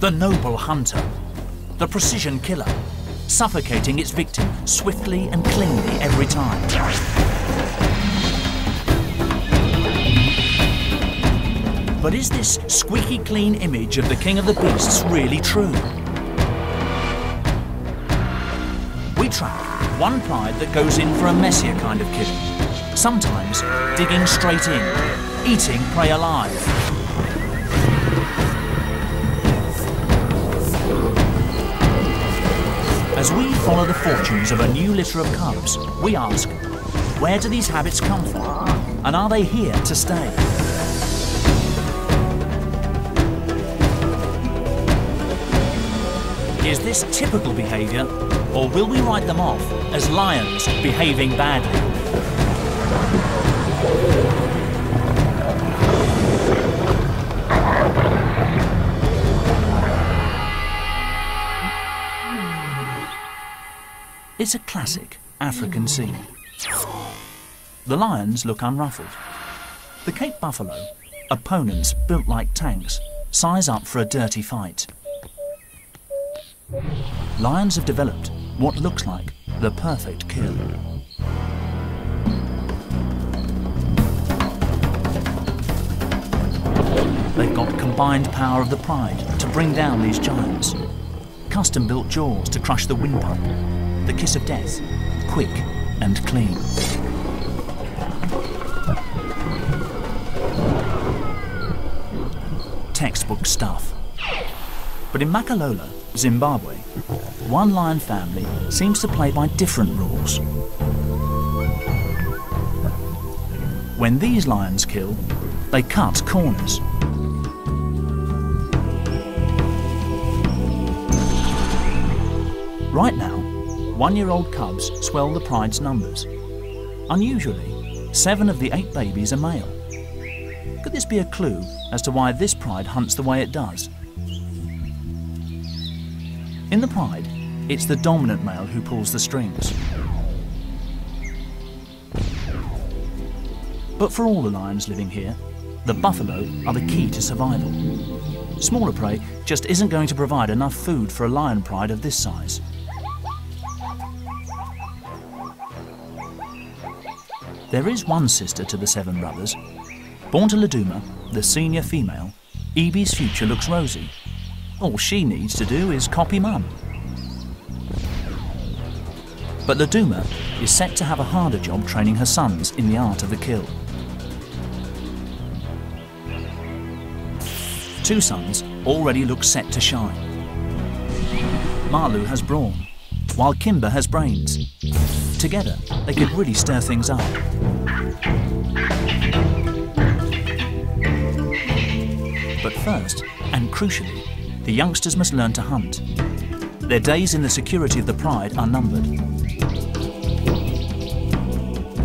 The noble hunter, the precision killer, suffocating its victim swiftly and cleanly every time. But is this squeaky clean image of the king of the beasts really true? We track one pride that goes in for a messier kind of killing, sometimes digging straight in, eating prey alive. As we follow the fortunes of a new litter of cubs, we ask, where do these habits come from? And are they here to stay? Is this typical behaviour, or will we write them off as lions behaving badly? It's a classic African scene. The lions look unruffled. The Cape buffalo, opponents built like tanks, size up for a dirty fight. Lions have developed what looks like the perfect kill. They've got combined power of the pride to bring down these giants, custom-built jaws to crush the windpipe, the kiss of death, quick and clean. Textbook stuff. But in Makalola, Zimbabwe, one lion family seems to play by different rules. When these lions kill, they cut corners. Right now, one-year-old cubs swell the pride's numbers. Unusually, 7 of the 8 babies are male. Could this be a clue as to why this pride hunts the way it does? In the pride, it's the dominant male who pulls the strings. But for all the lions living here, the buffalo are the key to survival. Smaller prey just isn't going to provide enough food for a lion pride of this size. There is one sister to the 7 brothers. Born to Laduma, the senior female, Evie's future looks rosy. All she needs to do is copy mum. But Laduma is set to have a harder job training her sons in the art of the kill. 2 sons already look set to shine. Malu has brawn, while Kimber has brains. Together, they could really stir things up. But first, and crucially, the youngsters must learn to hunt. Their days in the security of the pride are numbered.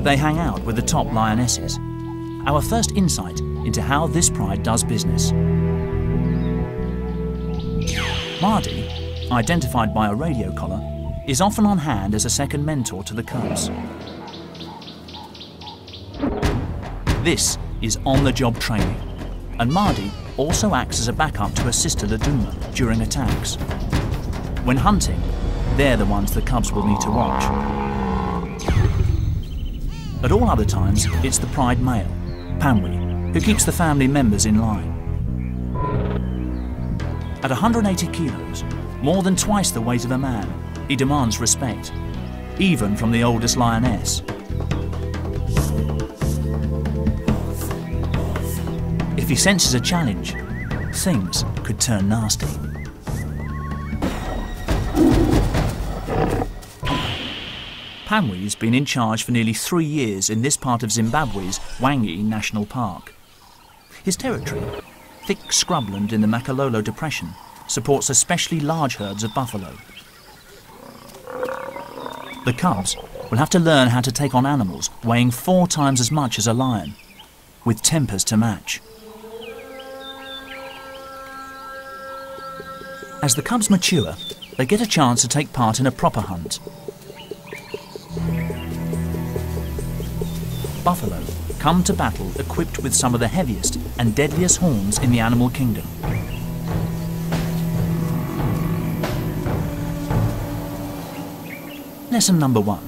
They hang out with the top lionesses. Our first insight into how this pride does business. Mardi, identified by a radio collar, is often on hand as a second mentor to the cubs. This is on-the-job training, and Mardi also acts as a backup to her sister Laduma during attacks. When hunting, they're the ones the cubs will need to watch. At all other times, it's the pride male, Pamwi, who keeps the family members in line. At 180 kilos, more than twice the weight of a man, he demands respect, even from the oldest lioness. If he senses a challenge, things could turn nasty. Pamwi's been in charge for nearly 3 years in this part of Zimbabwe's Wangi National Park. His territory, thick scrubland in the Makalola Depression, supports especially large herds of buffalo. The cubs will have to learn how to take on animals weighing 4 times as much as a lion, with tempers to match. As the cubs mature, they get a chance to take part in a proper hunt. Buffalo come to battle equipped with some of the heaviest and deadliest horns in the animal kingdom. Lesson number 1.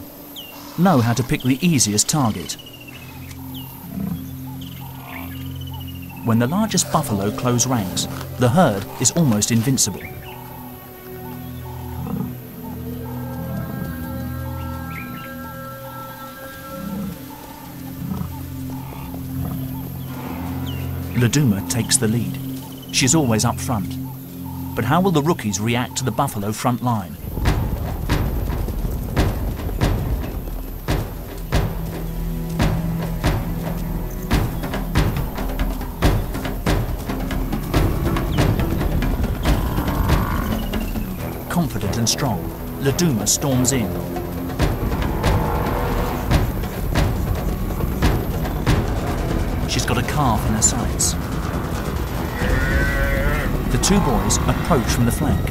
Know how to pick the easiest target. When the largest buffalo close ranks, the herd is almost invincible. Laduma takes the lead. She's always up front. But how will the rookies react to the buffalo front line? Confident and strong, Laduma storms in. She's got a calf in her sights. The two boys approach from the flank.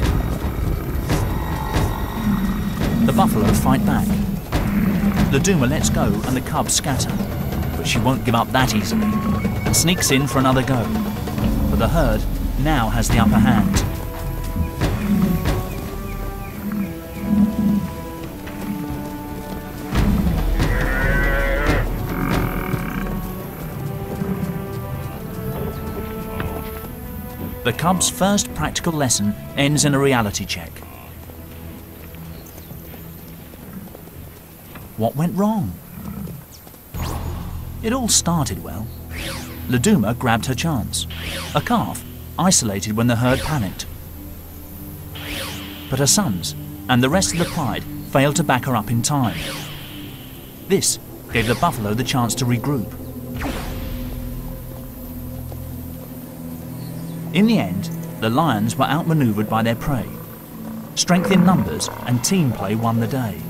The buffalo fight back. Laduma lets go and the cubs scatter, but she won't give up that easily and sneaks in for another go. But the herd now has the upper hand. The cubs' first practical lesson ends in a reality check. What went wrong? It all started well. Laduma grabbed her chance. A calf, isolated when the herd panicked. But her sons and the rest of the pride failed to back her up in time. This gave the buffalo the chance to regroup. In the end, the lions were outmaneuvered by their prey. Strength in numbers and team play won the day.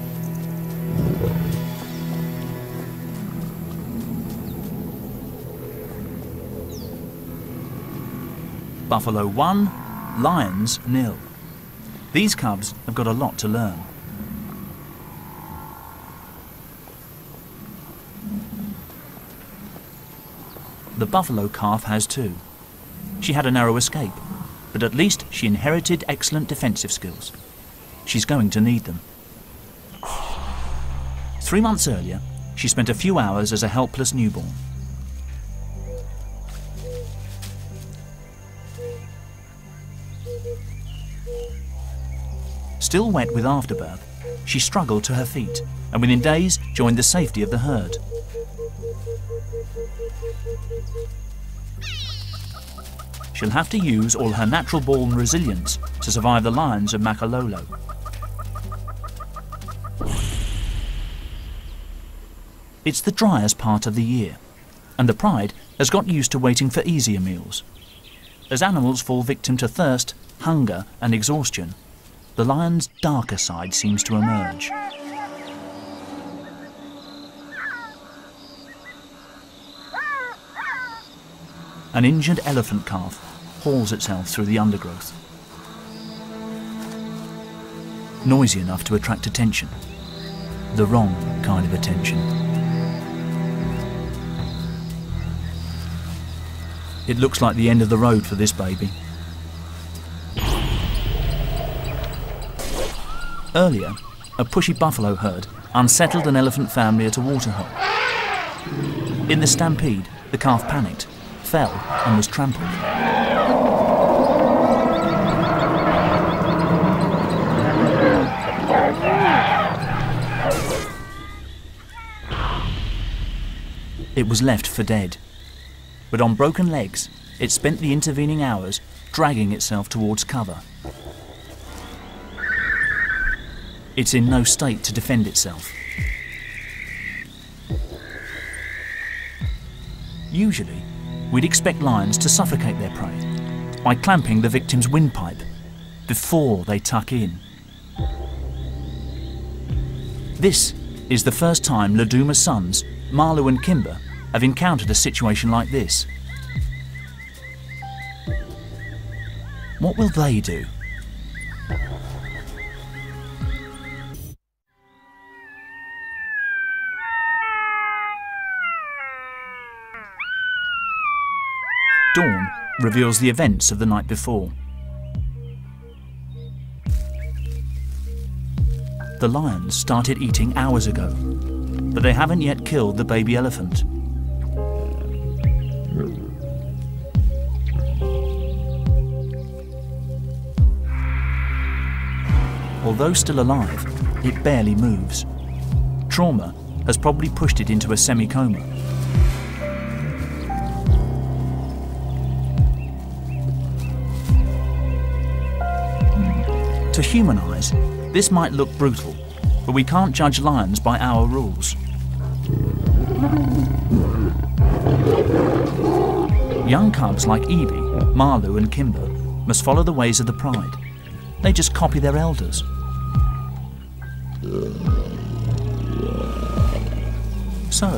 Buffalo 1, lions 0. These cubs have got a lot to learn. The buffalo calf has too. She had a narrow escape, but at least she inherited excellent defensive skills. She's going to need them. 3 months earlier, she spent a few hours as a helpless newborn. Still wet with afterbirth, she struggled to her feet and within days joined the safety of the herd. She'll have to use all her natural-born resilience to survive the lions of Makalolo. It's the driest part of the year, and the pride has got used to waiting for easier meals. As animals fall victim to thirst, hunger and exhaustion, the lion's darker side seems to emerge. An injured elephant calf hauls itself through the undergrowth. Noisy enough to attract attention. The wrong kind of attention. It looks like the end of the road for this baby. Earlier, a pushy buffalo herd unsettled an elephant family at a waterhole. In the stampede, the calf panicked, fell and was trampled. It was left for dead, but on broken legs, it spent the intervening hours dragging itself towards cover. It's in no state to defend itself. Usually, we'd expect lions to suffocate their prey by clamping the victim's windpipe before they tuck in. This is the first time Laduma's sons, Marlu and Kimber, have encountered a situation like this. What will they do? Dawn reveals the events of the night before. the lions started eating hours ago, but they haven't yet killed the baby elephant. Although still alive, it barely moves. Trauma has probably pushed it into a semi-coma. To human eyes, this might look brutal, but we can't judge lions by our rules. Young cubs like Evie, Marlu and Kimber must follow the ways of the pride. They just copy their elders. So,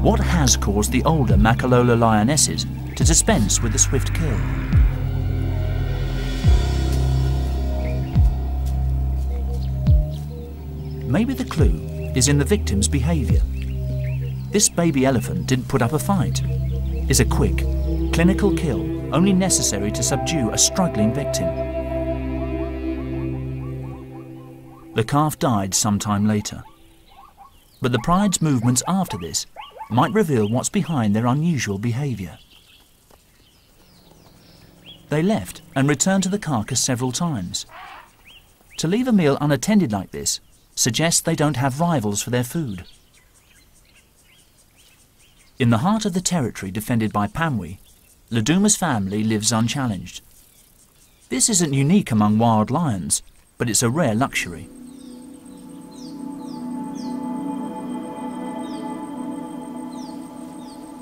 what has caused the older Makalola lionesses to dispense with the swift kill? Maybe the clue is in the victim's behaviour. This baby elephant didn't put up a fight. It's a quick, clinical kill only necessary to subdue a struggling victim. The calf died sometime later. But the pride's movements after this might reveal what's behind their unusual behaviour. They left and returned to the carcass several times. To leave a meal unattended like this suggests they don't have rivals for their food. In the heart of the territory defended by Pamwi, Laduma's family lives unchallenged. This isn't unique among wild lions, but it's a rare luxury.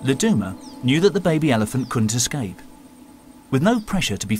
Laduma knew that the baby elephant couldn't escape. With no pressure to be